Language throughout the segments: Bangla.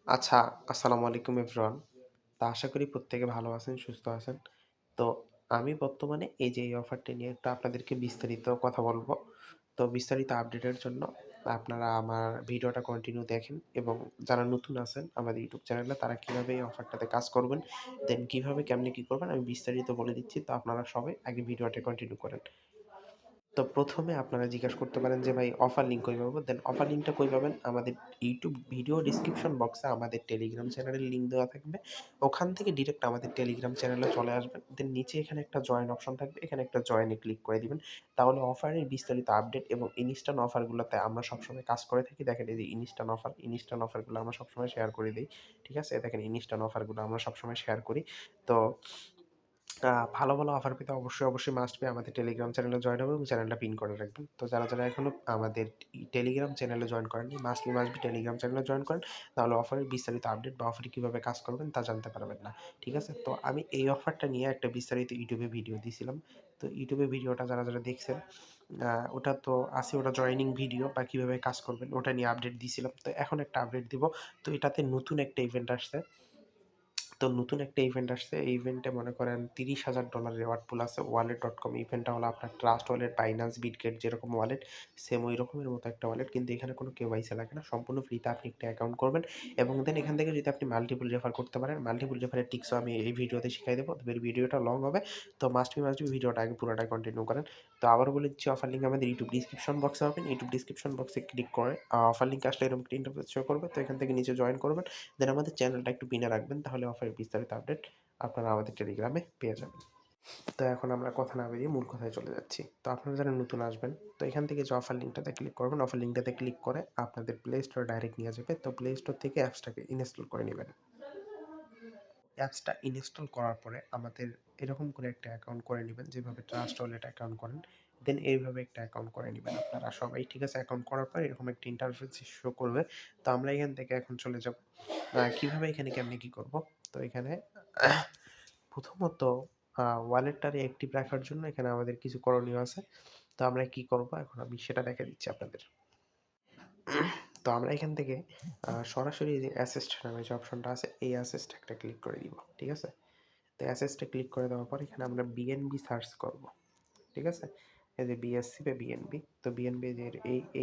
আচ্ছা, আসসালামু আলাইকুম এভরিওয়ান। তো আশা করি প্রত্যেকে ভালো আছেন, সুস্থ আছেন। তো আমি বর্তমানে এই অফারটি নিয়ে একটু আপনাদেরকে বিস্তারিত কথা বলব। তো বিস্তারিত আপডেটের জন্য আপনারা আমার ভিডিওটা কন্টিনিউ দেখেন এবং যারা নতুন আছেন আমাদের ইউটিউব চ্যানেলে তারা কিভাবে এই অফারটাতে কাজ করবেন, দেন কিভাবে কেমনে কি করবেন আমি বিস্তারিত বলে দিচ্ছি। তো আপনারা সবাই আগে ভিডিওটা কন্টিনিউ করেন। তো ১ম এ আপনারা জিজ্ঞাসা করতে পারেন যে ভাই অফার লিঙ্ক কই পাবো? দেন অফার লিঙ্কটা কই পাবেন? আমাদের ইউটিউব ভিডিও ডেসক্রিপশন বক্সে আমাদের টেলিগ্রাম চ্যানেলের লিঙ্ক দেওয়া থাকবে। ওখান থেকে ডিরেক্ট আমাদের টেলিগ্রাম চ্যানেলে চলে আসবেন। দেন নিচে এখানে একটা জয়েন অপশন থাকবে। এখানে একটা জয়েনে ক্লিক করে দিবেন। তাহলে অফারের বিস্তারিত আপডেট এবং ইনস্ট্যান্ট অফারগুলোতে আমরা সবসময় কাজ করে থাকি। দেখেন এই যে ইনস্ট্যান্ট অফারগুলো আমরা সবসময় শেয়ার করে দেই। ঠিক আছে? দেখেন ইনস্ট্যান্ট অফারগুলো আমরা সবসময় শেয়ার করি। তো ভালো অফার পেতে অবশ্যই মাস্ট বি আমাদের টেলিগ্রাম চ্যানেলে জয়েন হবেন এবং চ্যানেলটা পিন করে রাখবেন। তো যারা এখনো আমাদের টেলিগ্রাম চ্যানেলে জয়েন করেননি, মাস্ট বি টেলিগ্রাম চ্যানেলে জয়েন করেন। তাহলে অফারের বিস্তারিত আপডেট বা অফারে কিভাবে কাজ করবেন তা জানতে পারবেন না। ঠিক আছে? তো আমি এই অফারটা নিয়ে একটা বিস্তারিত ইউটিউবে ভিডিও দিছিলাম। তো ইউটিউবে ভিডিওটা যারা দেখছেন, ওটা তো আছে, ওটা জয়েনিং ভিডিও বা কিভাবে কাজ করবেন ওটা নিয়ে আপডেট দিছিলাম। তো এখন একটা আপডেট দিব। তো এটাতে নতুন একটা ইভেন্ট আসছে। তো নতুন একটা ইভেন্ট আসছে। এই ইভেন্টে মনে করেন $30,000 রিওয়ার্ড পুল আছে। wallet.com ইভেন্টটা হলো আপনার ট্রাস্ট ওয়ালেট, বাইন্যান্স, বিটগেট যেরকম ওয়ালেট সেম ওই রকমের মতো একটা ওয়ালেট। কিন্তু এখানে কোনো কেওয়াইসি লাগে না। সম্পূর্ণ ফ্রিতে আপনি একটা অ্যাকাউন্ট করবেন এবং দেন এখান থেকে যদি আপনি মাল্টিপল রেফার করতে পারেন, মাল্টিপল রেফারের টিপসও আমি এই ভিডিওতে শিখাই দেবো। তবে ভিডিওটা লং হবে। তো মাস্ট বি ভিডিওটা আগে পুরোটা কন্টিনিউ করেন। তো আবারও বলে দিচ্ছি অফার লিঙ্ক আমাদের ইউটিউব ডিসক্রিপশন বক্সে পাবেন। ইউটিউব ডিসক্রিপশন বক্সে ক্লিক করে অফার লিঙ্ক আসলে এরকম একটা ইন্টারফেস শো করবে। তো এখান থেকে নিচে জয়েন করবেন। দেন আমাদের চ্যানেলটা একটু পিনে রাখবেন। তাহলে অফারের বিস্তারিত আপডেট আপনারা আমাদের টেলিগ্রামে পেয়ে যাবেন। তো এখন আমরা কথা না বেরিয়ে মূল কথায় চলে যাচ্ছি। তো আপনারা যারা নতুন আসবেন, তো এখান থেকে যে অফার লিঙ্কটাতে ক্লিক করবেন, অফার লিঙ্কটাতে ক্লিক করে আপনাদের প্লে স্টোরে ডাইরেক্ট নিয়ে যাবে। তো প্লে স্টোর থেকে অ্যাপসটাকে ইনস্টল করে নেবেন। অ্যাপসটা ইনস্টল করার পরে আমাদের এরকম করে একটা অ্যাকাউন্ট করে নেবেন, যেভাবে ট্রাস্ট ওয়ালেট অ্যাকাউন্ট করেন। দেন এইভাবে একটা অ্যাকাউন্ট করে নেবেন আপনারা সবাই। ঠিক আছে? অ্যাকাউন্ট করার পর এরকম একটা ইন্টারফেস শো করবে। তো আমরা এখান থেকে এখন চলে যাব কিভাবে এখানে কেমনে কি করব। তো এখানে প্রথমত ওয়ালেটটারে অ্যাক্টিভ রাখার জন্য এখানে আমাদের কিছু করণীয় আছে। তো আমরা কি করব এখন আমি সেটা দেখাই দিচ্ছি আপনাদের। তো আমরা এখান থেকে সরাসরি যে অ্যাসেস্ট নামে যে অপশনটা আছে এই অ্যাসেস্ট একটা ক্লিক করে দিব। ঠিক আছে? তো অ্যাসেস্টে ক্লিক করে দেওয়ার পর এখানে আমরা বিএনবি সার্চ করব। ঠিক আছে? এই যে বিএসসি বা বিএনবি, তো বিএনবি যে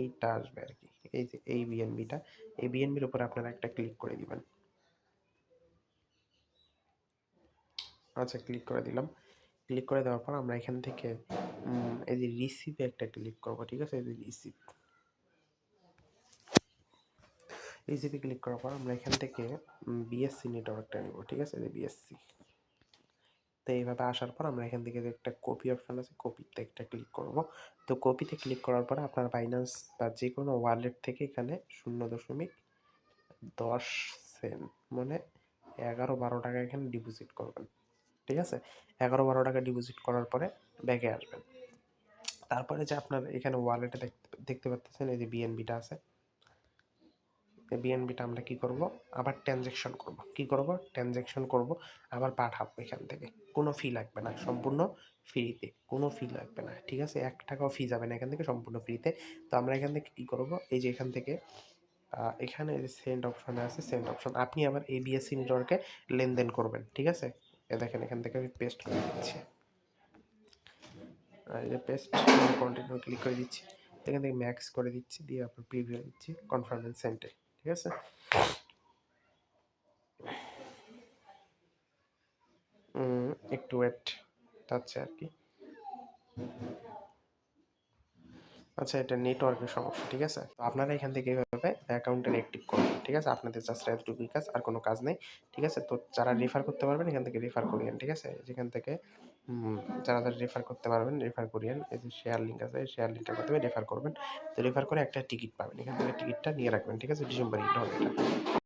এইটা আসবে আরকি। এই যে এই বিএনবিটা, এই বিএনবির উপরে আপনারা একটা ক্লিক করে দিবেন। আচ্ছা, ক্লিক করে দিলাম। ক্লিক করে দেওয়ার পর আমরা এখান থেকে এই যে রিসিভে একটা ক্লিক করব। ঠিক আছে? এই যে রিসিভে ক্লিক করার পর আমরা এখান থেকে বিএসসি নেটওয়ার্কটা নিব। ঠিক আছে? এই যে বিএসসি। তো এইভাবে আসার পর আমরা এখান থেকে যে একটা কপি অপশন আছে, কপিতে একটা ক্লিক করব। তো কপিতে ক্লিক করার পরে আপনার বাইন্যান্স বা যেকোনো ওয়ালেট থেকে এখানে 0.10 সেন্ট মানে 11-12 টাকা এখানে ডিপোজিট করবেন। ঠিক আছে? 11-12 টাকা ডিপোজিট করার পরে ব্যাকে আসবেন। তারপরে যে আপনার এখানে ওয়ালেটে দেখতে পাচ্ছেন এই যে বিএনবিটা আছে। এই বিএনবিটা আমরা কি করব? আবার ট্রানজ্যাকশন করব। কি করব? ট্রানজ্যাকশন করব, আবার পাঠাবো এখান থেকে। কোনো ফি লাগবে না। সম্পূর্ণ ফ্রিতে। কোনো ফি লাগবে না। ঠিক আছে? ৳১ ফি যাবে না এখান থেকে, সম্পূর্ণ ফ্রিতে। তো আমরা এখান থেকে কি করব? এই যে এখান থেকে এখানে যে সেন্ড অপশনে আছে, সেন্ড অপশন আপনি আবার এই বিএসসি নেটওয়ার্কে লেনদেন করবেন। ঠিক আছে? দেখেন এখান থেকে আমি পেস্ট করে দিচ্ছি। এই যে পেস্ট, কন্টিনিউ ক্লিক করে দিচ্ছি। এখান থেকে ম্যাক্স করে দিচ্ছি, দিয়ে আপনার প্রিভিউ দিচ্ছি কনফার্ম এন্ড সেন্ড এ। ঠিক আছে? একটু ওয়েট চাচ্ছে আরকি। আচ্ছা, এটা নেটওয়ার্কের সমস্যা। ঠিক আছে? তো আপনারা এখান থেকে এভাবে অ্যাকাউন্টটা অ্যাক্টিভ করবেন। ঠিক আছে? আপনাদের জাস্ট এতটুকুই কাজ, আর কোনো কাজ নেই। ঠিক আছে? তো যারা রেফার করতে পারবেন এখান থেকে রেফার করিয়েন। ঠিক আছে? যেখান থেকে যারা রেফার করতে পারবেন রেফার করিয়েন। এই যে শেয়ার লিঙ্ক আছে, শেয়ার লিঙ্কের মাধ্যমে রেফার করবেন। তো রেফার করে একটা টিকিট পাবেন। এখান থেকে টিকিটটা নিয়ে রাখবেন। ঠিক আছে? ডিসেম্বর ঈদ হবে এটা।